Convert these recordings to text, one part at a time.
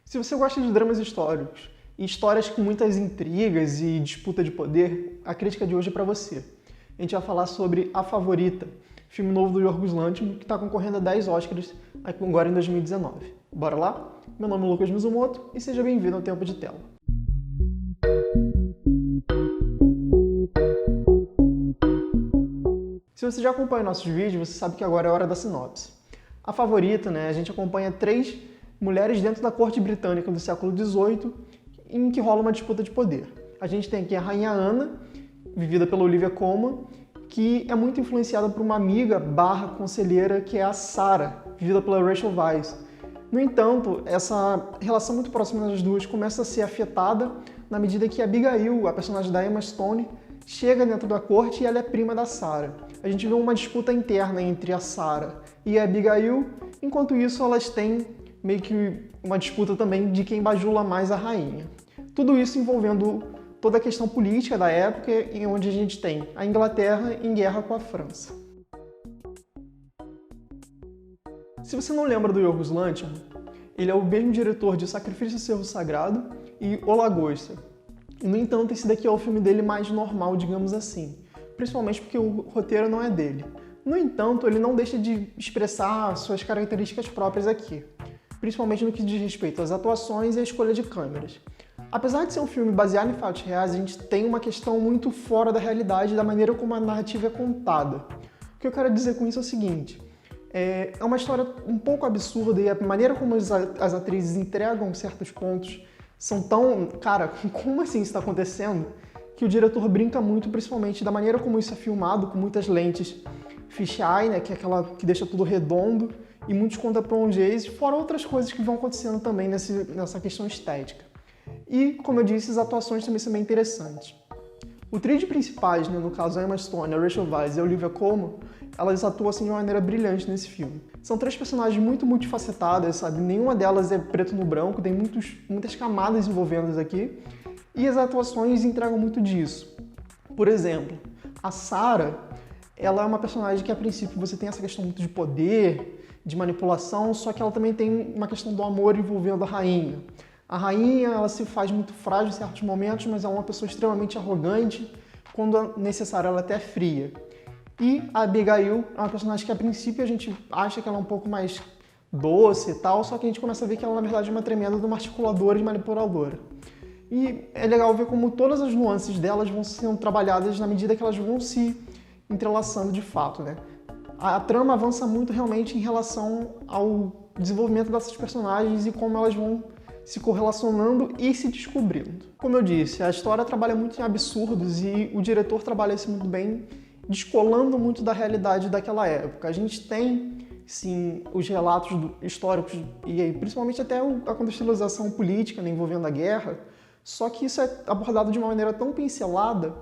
Se você gosta de dramas históricos e histórias com muitas intrigas e disputa de poder, a crítica de hoje é para você. A gente vai falar sobre A Favorita, filme novo do Yorgos Lanthimos, que está concorrendo a 10 Oscars agora em 2019. Bora lá? Meu nome é Lucas Mizumoto e seja bem-vindo ao Tempo de Tela. Se você já acompanha nossos vídeos, você sabe que agora é a hora da sinopse. A Favorita, a gente acompanha 3 mulheres dentro da corte britânica do século XVIII em que rola uma disputa de poder. A gente tem aqui a Rainha Ana, vivida pela Olivia Colman, que é muito influenciada por uma amiga / conselheira que é a Sarah, vivida pela Rachel Weisz. No entanto, essa relação muito próxima das duas começa a ser afetada na medida que a Abigail, a personagem da Emma Stone, chega dentro da corte e ela é prima da Sarah. A gente vê uma disputa interna entre a Sarah e a Abigail, enquanto isso elas têm meio que uma disputa também de quem bajula mais a rainha. Tudo isso envolvendo toda a questão política da época, em onde a gente tem a Inglaterra em guerra com a França. Se você não lembra do Yorgos Lanthimos, ele é o mesmo diretor de Sacrifício ao Cervo Sagrado e O Lagosta. No entanto, esse daqui é o filme dele mais normal, digamos assim, principalmente porque o roteiro não é dele. No entanto, ele não deixa de expressar suas características próprias aqui, principalmente no que diz respeito às atuações e à escolha de câmeras. Apesar de ser um filme baseado em fatos reais, a gente tem uma questão muito fora da realidade da maneira como a narrativa é contada. O que eu quero dizer com isso é o seguinte: é uma história um pouco absurda e a maneira como as atrizes entregam certos pontos são tão... Cara, como assim isso está acontecendo? Que o diretor brinca muito, principalmente da maneira como isso é filmado, com muitas lentes fisheye, que é aquela que deixa tudo redondo, e muitos contra-plongés, fora outras coisas que vão acontecendo também nessa questão estética. E, como eu disse, as atuações também são bem interessantes. O trio de principais, no caso a Emma Stone, a Rachel Weisz e a Olivia Colman, elas atuam assim, de uma maneira brilhante nesse filme. São 3 personagens muito multifacetadas, sabe? Nenhuma delas é preto no branco, tem muitas camadas envolvendo aqui, e as atuações entregam muito disso. Por exemplo, a Sarah, ela é uma personagem que a princípio você tem essa questão muito de poder, de manipulação, só que ela também tem uma questão do amor envolvendo a rainha. A rainha, ela se faz muito frágil em certos momentos, mas é uma pessoa extremamente arrogante, quando necessário ela até é fria. E a Abigail é uma personagem que a princípio a gente acha que ela é um pouco mais doce e tal, só que a gente começa a ver que ela na verdade é uma tremenda de uma articuladora e manipuladora. E é legal ver como todas as nuances delas vão sendo trabalhadas na medida que elas vão se entrelaçando de fato, A trama avança muito realmente em relação ao desenvolvimento dessas personagens e como elas vão se correlacionando e se descobrindo. Como eu disse, a história trabalha muito em absurdos e o diretor trabalha isso muito bem, descolando muito da realidade daquela época. A gente tem, sim, os relatos históricos e aí, principalmente até a contextualização política envolvendo a guerra, só que isso é abordado de uma maneira tão pincelada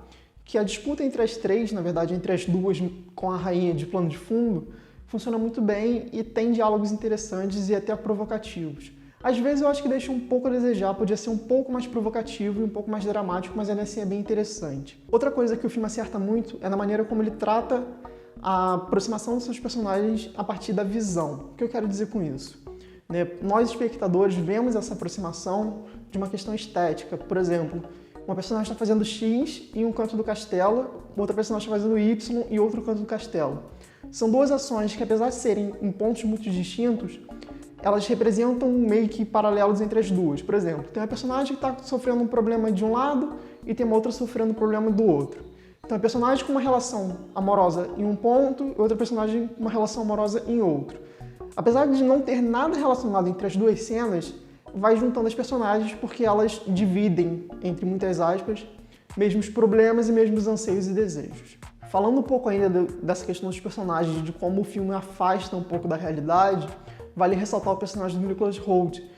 que a disputa entre as 3, na verdade, entre as 2 com a rainha de plano de fundo, funciona muito bem e tem diálogos interessantes e até provocativos. Às vezes eu acho que deixa um pouco a desejar, podia ser um pouco mais provocativo e um pouco mais dramático, mas ainda assim é bem interessante. Outra coisa que o filme acerta muito é na maneira como ele trata a aproximação dos seus personagens a partir da visão. O que eu quero dizer com isso? Nós, espectadores, vemos essa aproximação de uma questão estética. Por exemplo, uma personagem está fazendo X em um canto do castelo, outra personagem está fazendo Y em outro canto do castelo. São 2 ações que, apesar de serem em pontos muito distintos, elas representam meio que paralelos entre as duas. Por exemplo, tem uma personagem que está sofrendo um problema de um lado e tem uma outra sofrendo um problema do outro. Então, a personagem com uma relação amorosa em um ponto e outra personagem com uma relação amorosa em outro. Apesar de não ter nada relacionado entre as 2 cenas, vai juntando as personagens porque elas dividem, entre muitas aspas, mesmos problemas e mesmos anseios e desejos. Falando um pouco ainda dessa questão dos personagens, de como o filme afasta um pouco da realidade, vale ressaltar o personagem do Nicholas Hoult,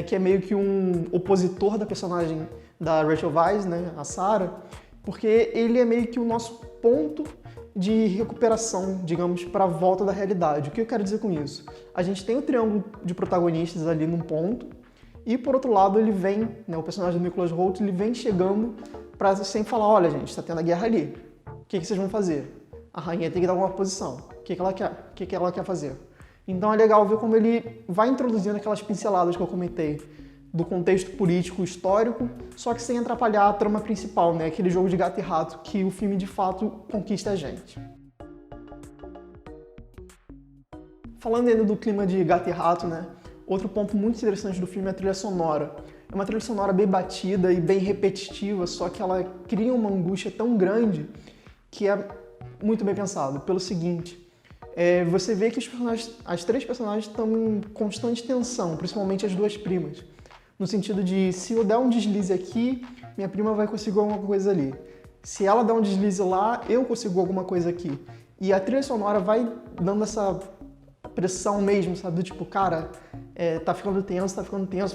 que é meio que um opositor da personagem da Rachel Weisz, a Sarah, porque ele é meio que o nosso ponto de recuperação, digamos, para a volta da realidade. O que eu quero dizer com isso? A gente tem o triângulo de protagonistas ali num ponto, e por outro lado ele vem, o personagem do Nicholas Hoult, ele vem chegando para sempre falar: olha gente, está tendo a guerra ali, o que vocês vão fazer? A rainha tem que dar uma posição, o que ela quer? O que ela quer fazer? Então é legal ver como ele vai introduzindo aquelas pinceladas que eu comentei do contexto político histórico, só que sem atrapalhar a trama principal, né? Aquele jogo de gato e rato que o filme de fato conquista a gente. Falando ainda do clima de gato e rato, né? Outro ponto muito interessante do filme é a trilha sonora. É uma trilha sonora bem batida e bem repetitiva, só que ela cria uma angústia tão grande que é muito bem pensado. Pelo seguinte, você vê que as três personagens estão em constante tensão, principalmente as duas primas. No sentido de, se eu der um deslize aqui, minha prima vai conseguir alguma coisa ali. Se ela der um deslize lá, eu consigo alguma coisa aqui. E a trilha sonora vai dando essa pressão mesmo, sabe? Do tipo, cara, tá ficando tenso,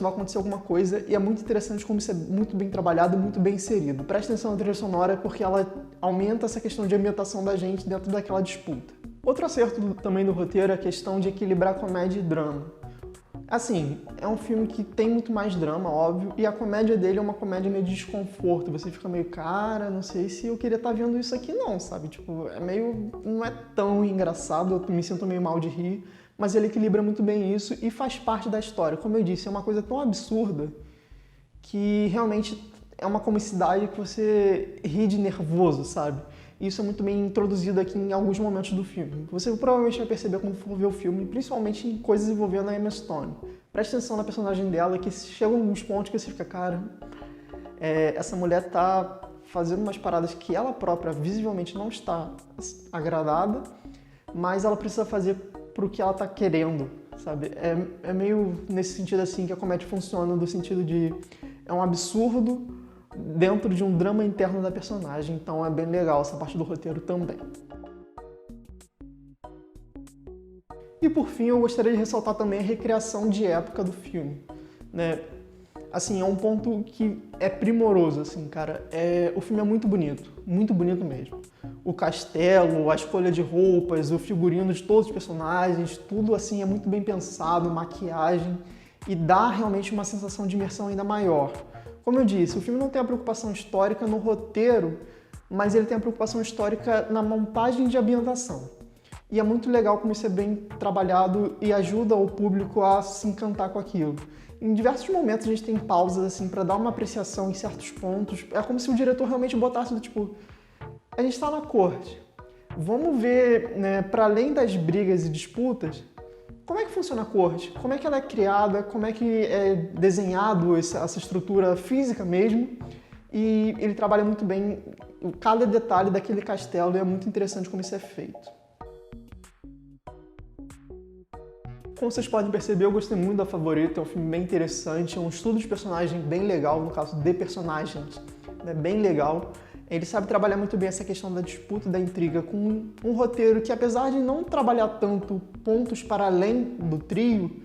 vai acontecer alguma coisa. E é muito interessante como isso é muito bem trabalhado, muito bem inserido. Presta atenção na trilha sonora porque ela aumenta essa questão de ambientação da gente dentro daquela disputa. Outro acerto também do roteiro é a questão de equilibrar comédia e drama. Assim, é um filme que tem muito mais drama, óbvio, e a comédia dele é uma comédia meio de desconforto. Você fica meio, cara, não sei se eu queria estar vendo isso aqui não, sabe? Tipo, não é tão engraçado, eu me sinto meio mal de rir, mas ele equilibra muito bem isso e faz parte da história. Como eu disse, é uma coisa tão absurda que realmente é uma comicidade que você ri de nervoso, sabe? Isso é muito bem introduzido aqui em alguns momentos do filme. Você provavelmente vai perceber quando for ver o filme, principalmente em coisas envolvendo a Emma Stone. Preste atenção na personagem dela, que chega a alguns pontos que você fica, cara, essa mulher tá fazendo umas paradas que ela própria visivelmente não está agradada, mas ela precisa fazer pro que ela tá querendo, sabe? É meio nesse sentido assim que a comédia funciona, do sentido de é um absurdo dentro de um drama interno da personagem, então é bem legal essa parte do roteiro também. E por fim, eu gostaria de ressaltar também a recriação de época do filme, né? Assim, é um ponto que é primoroso, assim, cara. O filme é muito bonito mesmo. O castelo, a escolha de roupas, o figurino de todos os personagens, tudo assim é muito bem pensado, maquiagem, e dá realmente uma sensação de imersão ainda maior. Como eu disse, o filme não tem a preocupação histórica no roteiro, mas ele tem a preocupação histórica na montagem de ambientação. E é muito legal como isso é bem trabalhado e ajuda o público a se encantar com aquilo. Em diversos momentos a gente tem pausas assim para dar uma apreciação em certos pontos. É como se o diretor realmente botasse do tipo, a gente está na corte, vamos ver, né, para além das brigas e disputas, como é que funciona a corte? Como é que ela é criada? Como é que é desenhado essa estrutura física mesmo? E ele trabalha muito bem cada detalhe daquele castelo e é muito interessante como isso é feito. Como vocês podem perceber, eu gostei muito da Favorita, é um filme bem interessante, é um estudo de personagem bem legal, no caso de personagens, né, bem legal. Ele sabe trabalhar muito bem essa questão da disputa e da intriga com um roteiro que, apesar de não trabalhar tanto pontos para além do trio,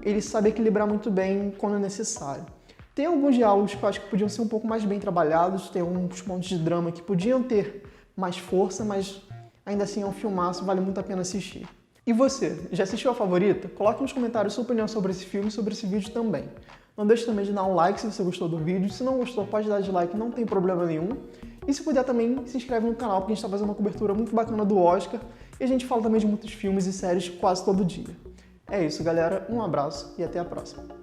ele sabe equilibrar muito bem quando é necessário. Tem alguns diálogos que eu acho que podiam ser um pouco mais bem trabalhados, tem uns pontos de drama que podiam ter mais força, mas ainda assim é um filmaço, vale muito a pena assistir. E você, já assistiu a Favorita? Coloque nos comentários sua opinião sobre esse filme e sobre esse vídeo também. Não deixe também de dar um like se você gostou do vídeo, se não gostou pode dar dislike, não tem problema nenhum. E se puder também, se inscreve no canal, porque a gente está fazendo uma cobertura muito bacana do Oscar e a gente fala também de muitos filmes e séries quase todo dia. É isso, galera. Um abraço e até a próxima.